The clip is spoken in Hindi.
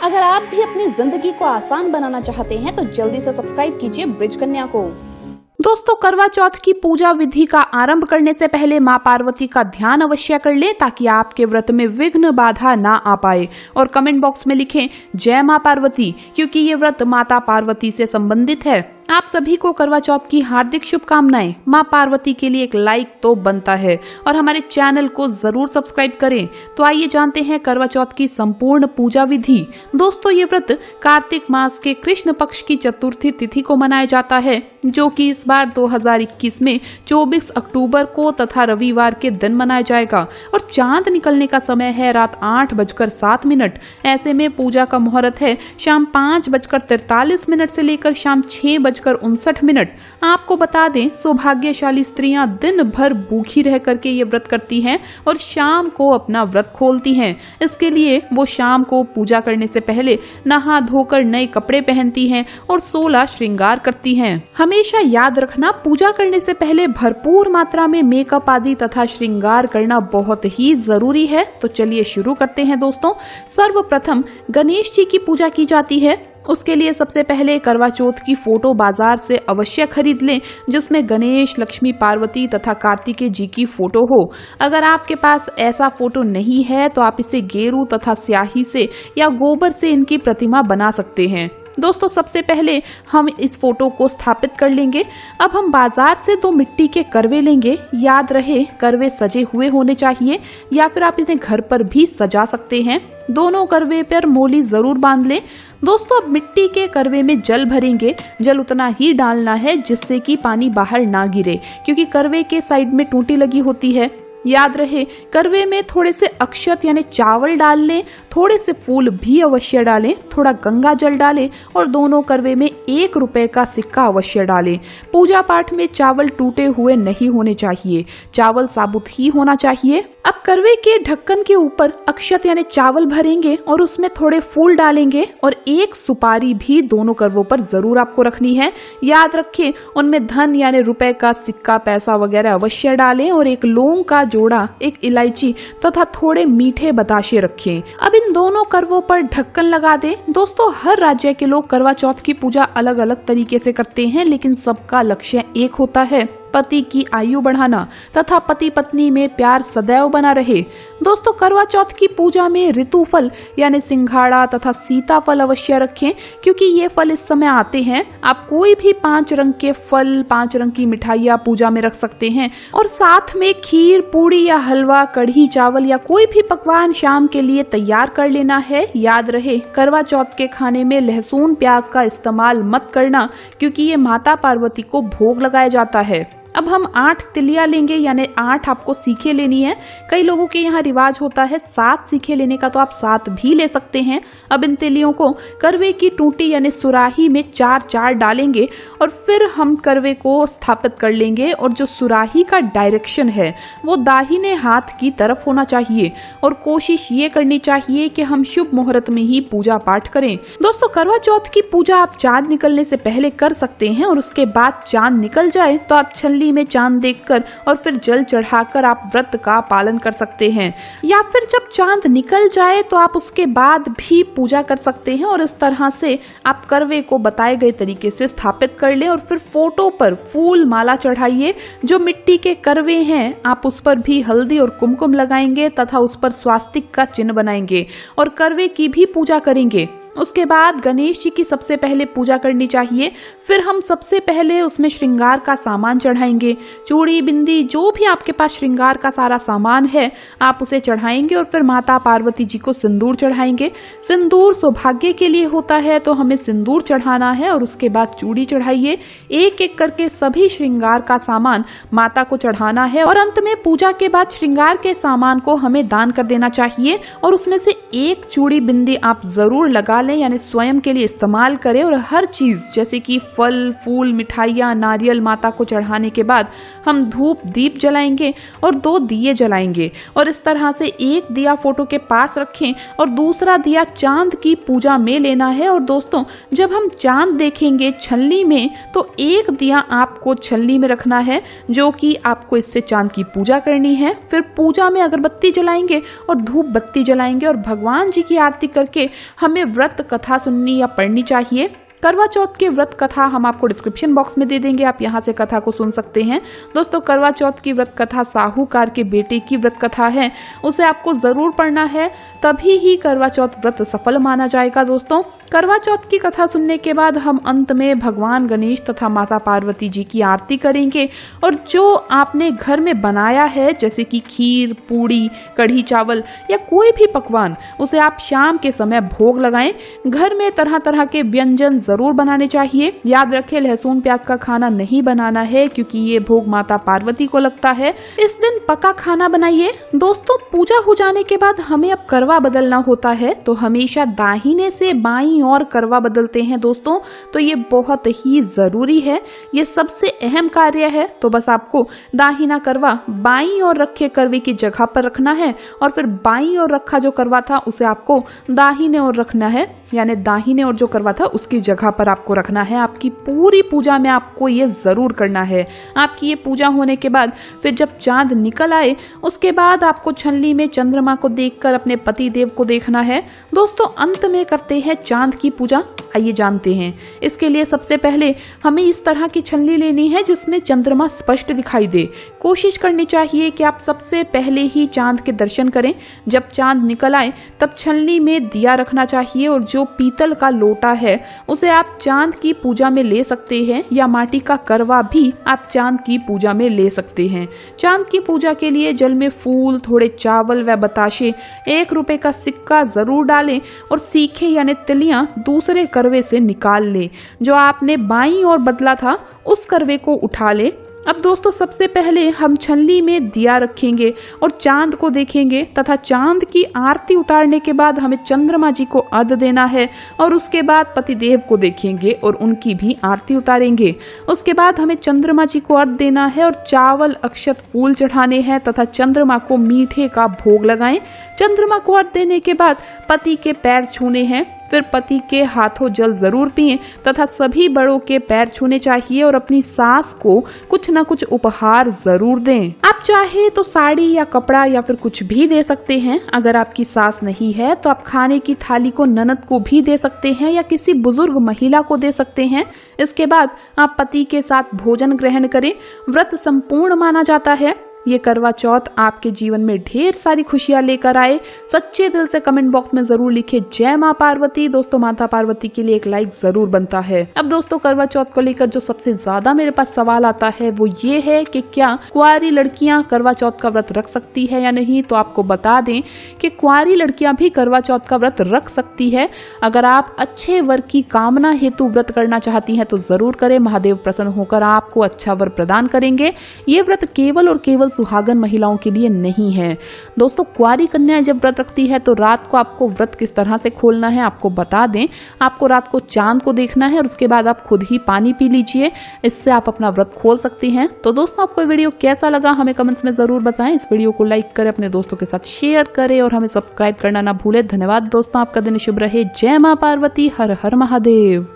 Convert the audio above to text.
अगर आप भी अपनी जिंदगी को आसान बनाना चाहते हैं तो जल्दी से सब्सक्राइब कीजिए ब्रिज कन्या को। दोस्तों, करवा चौथ की पूजा विधि का आरंभ करने से पहले मां पार्वती का ध्यान अवश्य कर लें ताकि आपके व्रत में विघ्न बाधा ना आ पाए। और कमेंट बॉक्स में लिखें जय मां पार्वती, क्योंकि ये व्रत माता पार्वती से संबंधित है। आप सभी को करवा चौथ की हार्दिक शुभकामनाएं। मां पार्वती के लिए एक लाइक तो बनता है और हमारे चैनल को जरूर सब्सक्राइब करें। तो आइए जानते हैं करवा चौथ की संपूर्ण पूजा विधि। दोस्तों, ये व्रत कार्तिक मास के कृष्ण पक्ष की चतुर्थी तिथि को मनाया जाता है, जो कि इस बार 2021 में 24 अक्टूबर को तथा रविवार के दिन मनाया जाएगा। और चांद निकलने का समय है रात 8:07। ऐसे में पूजा का मुहूर्त है शाम 5:43 से लेकर शाम 6:59। आपको बता दें, सौभाग्यशाली स्त्रियां दिन भर भूखी रह करके ये व्रत करती हैं और शाम को अपना व्रत खोलती हैं। इसके लिए वो शाम को पूजा करने से पहले नहा धोकर नए कपड़े पहनती हैं और 16 श्रृंगार करती हैं। हमेशा याद रखना, पूजा करने से पहले भरपूर मात्रा में मेकअप आदि तथा श्रृंगार करना बहुत ही जरूरी है। तो चलिए शुरू करते हैं दोस्तों। सर्वप्रथम गणेश जी की पूजा की जाती है। उसके लिए सबसे पहले करवा चौथ की फोटो बाजार से अवश्य खरीद लें, जिसमें गणेश, लक्ष्मी, पार्वती तथा कार्तिकेय जी की फोटो हो। अगर आपके पास ऐसा फोटो नहीं है तो आप इसे गेरू तथा स्याही से या गोबर से इनकी प्रतिमा बना सकते हैं। दोस्तों, सबसे पहले हम इस फोटो को स्थापित कर लेंगे। अब हम बाजार से 2 मिट्टी के करवे लेंगे। याद रहे, करवे सजे हुए होने चाहिए या फिर आप इन्हें घर पर भी सजा सकते हैं। दोनों करवे पर मोली जरूर बांध लें। दोस्तों, अब मिट्टी के करवे में जल भरेंगे। जल उतना ही डालना है जिससे कि पानी बाहर ना गिरे, क्योंकि करवे के साइड में टूटी लगी होती है। याद रहे, करवे में थोड़े से अक्षत यानी चावल डाल लें, थोड़े से फूल भी अवश्य डालें, थोड़ा गंगा जल डालें और दोनों करवे में 1 रुपए का सिक्का अवश्य डालें। पूजा पाठ में चावल टूटे हुए नहीं होने चाहिए, चावल साबुत ही होना चाहिए। अब करवे के ढक्कन के ऊपर अक्षत यानी चावल भरेंगे और उसमें थोड़े फूल डालेंगे और 1 सुपारी भी दोनों करवों पर जरूर आपको रखनी है। याद रखें, उनमें धन यानी रुपए का सिक्का, पैसा वगैरह अवश्य डालें और 1 लौंग का जोड़ा, 1 इलायची तथा थोड़े मीठे बताशे रखें। अब इन दोनों करवों पर ढक्कन लगा दें। दोस्तों, हर राज्य के लोग करवा चौथ की पूजा अलग अलग तरीके से करते हैं, लेकिन सबका लक्ष्य एक होता है, पति की आयु बढ़ाना तथा पति पत्नी में प्यार सदैव बना रहे। दोस्तों, करवा चौथ की पूजा में ऋतु फल यानी सिंघाड़ा तथा सीताफल अवश्य रखें, क्योंकि ये फल इस समय आते हैं। आप कोई भी 5 रंग के फल, 5 रंग की मिठाइयाँ पूजा में रख सकते हैं और साथ में खीर, पूड़ी या हलवा, कढ़ी चावल या कोई भी पकवान शाम के लिए तैयार कर लेना है। याद रहे, करवा चौथ के खाने में लहसुन प्याज का इस्तेमाल मत करना, क्योंकि ये माता पार्वती को भोग लगाया जाता है। अब हम 8 तिलियां लेंगे, यानी 8 आपको सीखे लेनी है। कई लोगों के यहाँ रिवाज होता है 7 सीखे लेने का, तो आप 7 भी ले सकते हैं। अब इन तिलियों को करवे की टूटी यानी सुराही में 4-4 डालेंगे और फिर हम करवे को स्थापित कर लेंगे। और जो सुराही का डायरेक्शन है वो दाहिने हाथ की तरफ होना चाहिए और कोशिश ये करनी चाहिए कि हम शुभ मुहूर्त में ही पूजा पाठ करें। दोस्तों, करवा चौथ की पूजा आप चांद निकलने से पहले कर सकते हैं और उसके बाद चांद निकल जाए तो आप में चांद देखकर और फिर जल चढ़ाकर आप व्रत का पालन कर सकते हैं, या फिर जब चांद निकल जाए तो आप उसके बाद भी पूजा कर सकते हैं। और इस तरह से आप करवे को बताए गए तरीके से स्थापित कर लें और फिर फोटो पर फूल माला चढ़ाइए। जो मिट्टी के करवे हैं आप उस पर भी हल्दी और कुमकुम लगाएंगे तथा उस पर स्वास्तिक का चिन्ह बनाएंगे और करवे की भी पूजा करेंगे। उसके बाद गणेश जी की सबसे पहले पूजा करनी चाहिए। फिर हम सबसे पहले उसमें श्रृंगार का सामान चढ़ाएंगे। चूड़ी, बिंदी, जो भी आपके पास श्रृंगार का सारा सामान है आप उसे चढ़ाएंगे और फिर माता पार्वती जी को सिंदूर चढ़ाएंगे। सिंदूर सौभाग्य के लिए होता है, तो हमें सिंदूर चढ़ाना है और उसके बाद चूड़ी चढ़ाइए। एक एक करके सभी श्रृंगार का सामान माता को चढ़ाना है और अंत में पूजा के बाद श्रृंगार के सामान को हमें दान कर देना चाहिए और उसमें से 1 चूड़ी बिंदी आप जरूर लगा लें, यानी स्वयं के लिए इस्तेमाल करें। और हर चीज जैसे कि फल, फूल, मिठाइयाँ, नारियल माता को चढ़ाने के बाद हम धूप दीप जलाएंगे और 2 दिए जलाएंगे और इस तरह से 1 दिया फोटो के पास रखें और दूसरा दिया चांद की पूजा में लेना है। और दोस्तों, जब हम चांद देखेंगे छलनी में तो 1 दिया आपको छलनी में रखना है, जो कि आपको इससे चांद की पूजा करनी है। फिर पूजा में अगरबत्ती जलाएंगे और धूप बत्ती जलाएंगे और भगवान जी की आरती करके हमें व्रत व्रत कथा सुननी या पढ़नी चाहिए। करवा चौथ के व्रत कथा हम आपको डिस्क्रिप्शन बॉक्स में दे देंगे, आप यहाँ से कथा को सुन सकते हैं। दोस्तों, करवा चौथ की व्रत कथा साहूकार के बेटे की व्रत कथा है, उसे आपको जरूर पढ़ना है, तभी ही करवा चौथ व्रत सफल माना जाएगा। दोस्तों, करवा चौथ की कथा सुनने के बाद हम अंत में भगवान गणेश तथा माता पार्वती जी की आरती करेंगे और जो आपने घर में बनाया है जैसे कि खीर, पूड़ी, कढ़ी चावल या कोई भी पकवान, उसे आप शाम के समय भोग लगाएं। घर में तरह तरह के व्यंजन जरूर बनाने चाहिए। याद रखें, लहसुन प्याज का खाना नहीं बनाना है क्योंकि ये भोग माता पार्वती को लगता है। इस दिन पका खाना बनाइए। दोस्तों, पूजा हो जाने के बाद हमें अब करवा बदलना होता है, तो हमेशा दाहिने से बाईं ओर करवा बदलते हैं। दोस्तों, तो ये बहुत ही जरूरी है, ये सबसे अहम कार्य है। तो बस आपको दाहिना करवा बाईं ओर रखे करवे की जगह पर रखना है और फिर बाईं ओर रखा जो करवा था उसे आपको दाहिने ओर रखना है, यानी दाहिने ओर जो करवा था उसकी जगह पर आपको रखना है। आपकी पूरी पूजा में आपको ये जरूर करना है। आपकी ये पूजा होने के बाद फिर जब चांद निकल आए उसके बाद आपको छलनी में चंद्रमा को देखकर अपने पति देव को देखना है। दोस्तों, अंत में करते हैं चांद की पूजा। आइए जानते हैं। इसके लिए सबसे पहले हमें इस तरह की छलनी लेनी है जिसमें चंद्रमा स्पष्ट दिखाई दे। कोशिश करनी चाहिए कि आप सबसे पहले ही चांद के दर्शन करें। जब चांद निकल आए तब छलनी में दिया रखना चाहिए और जो पीतल का लोटा है उसे आप चांद की पूजा में ले सकते हैं या माटी का करवा भी आप चांद की पूजा में ले सकते हैं। चांद की पूजा के लिए जल में फूल, थोड़े चावल व बताशे, 1 रुपए का सिक्का जरूर डालें और सीखे यानी तिलियां दूसरे करवे से निकाल ले। जो आपने बाईं ओर बदला था उस करवे को उठा ले। अब दोस्तों, सबसे पहले हम छलनी में दिया रखेंगे और चांद को देखेंगे तथा चांद की आरती उतारने के बाद हमें चंद्रमा जी को अर्घ देना है और उसके बाद पतिदेव को देखेंगे और उनकी भी आरती उतारेंगे। उसके बाद हमें चंद्रमा जी को अर्घ देना है और चावल, अक्षत, फूल चढ़ाने हैं तथा चंद्रमा को मीठे का भोग लगाएं। चंद्रमा को अर्घ देने के बाद पति के पैर छूने हैं, फिर पति के हाथों जल जरूर पिएं तथा सभी बड़ों के पैर छूने चाहिए और अपनी सास को कुछ न कुछ उपहार जरूर दें। आप चाहे तो साड़ी या कपड़ा या फिर कुछ भी दे सकते हैं। अगर आपकी सास नहीं है तो आप खाने की थाली को ननद को भी दे सकते हैं या किसी बुजुर्ग महिला को दे सकते हैं। इसके बाद आप पति के साथ भोजन ग्रहण करें। व्रत संपूर्ण माना जाता है। ये करवा चौथ आपके जीवन में ढेर सारी खुशियां लेकर आए। सच्चे दिल से कमेंट बॉक्स में जरूर लिखे जय मां पार्वती। दोस्तों, माता पार्वती के लिए एक लाइक जरूर बनता है। अब दोस्तों, करवा चौथ को लेकर जो सबसे ज्यादा मेरे पास सवाल आता है वो ये है कि क्या कुंवारी लड़कियां करवा चौथ का व्रत रख सकती है या नहीं। तो आपको बता दें कि कुंवारी लड़कियां भी करवा चौथ का व्रत रख सकती है। अगर आप अच्छे वर की कामना हेतु व्रत करना चाहती हैं तो जरूर करें। महादेव प्रसन्न होकर आपको अच्छा वर प्रदान करेंगे। ये व्रत केवल और केवल सुहागन महिलाओं के लिए नहीं है। दोस्तों, कुंवारी कन्या जब व्रत रखती है तो रात को आपको व्रत किस तरह से खोलना है आपको बता दें। आपको रात को चांद को देखना है और उसके बाद आप खुद ही पानी पी लीजिए, इससे आप अपना व्रत खोल सकती हैं। तो दोस्तों, आपको वीडियो कैसा लगा हमें कमेंट्स में जरूर बताएं। इस वीडियो को लाइक करें, अपने दोस्तों के साथ शेयर करें और हमें सब्सक्राइब करना ना भूलें। धन्यवाद दोस्तों, आपका दिन शुभ रहे। जय मां पार्वती, हर हर महादेव।